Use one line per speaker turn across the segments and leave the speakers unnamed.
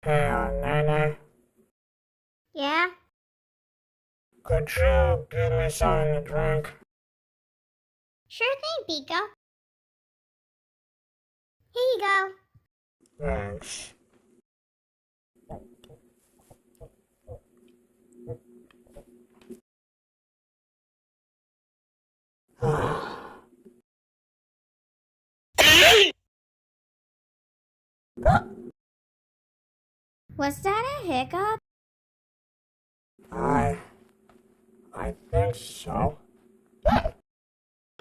Nana,
Yeah?
could you give me something to drink?
Sure thing, Pico. Here you go.
Thanks.
Was that a hiccup?
I think so.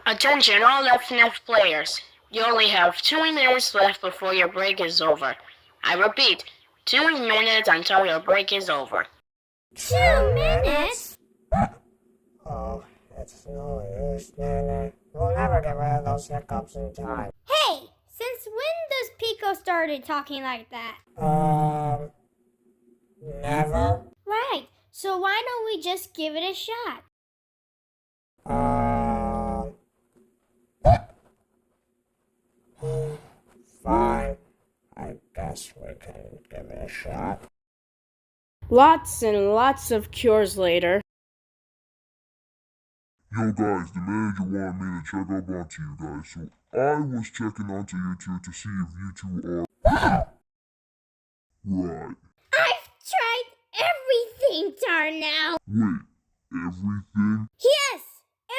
Attention all FNF players. You only have 2 minutes left before your break is over. I repeat, 2 minutes until your break is over.
2 minutes?
Oh, it's no use, Nana. We'll never get rid of those hiccups in time.
Hey! Since when does Pico started talking like that?
Never?
Right. So why don't we just give it a shot?
Fine. I guess we can give it a shot.
Lots and lots of cures later.
Yo guys, the manager wanted me to check up onto you guys, so I was checking onto you two to see if you two are... Right.
I've tried everything, Darnell.
Wait, everything?
Yes,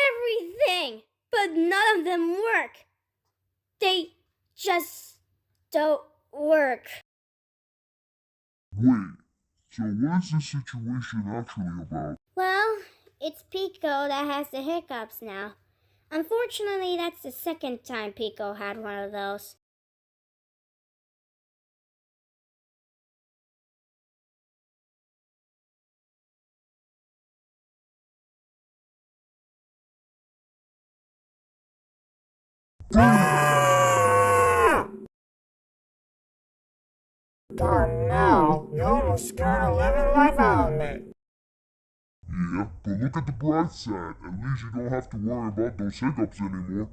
everything. But none of them work. They just don't work.
Wait, so what's the situation actually about?
Well, it's Pico that has the hiccups now. Unfortunately, that's the second time Pico had one of those.
Darnell, you almost scared the living life out of me.
Yeah, but look at the bright side. At least you don't have to worry about those hiccups anymore.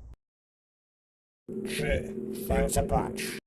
Gee, thanks a bunch.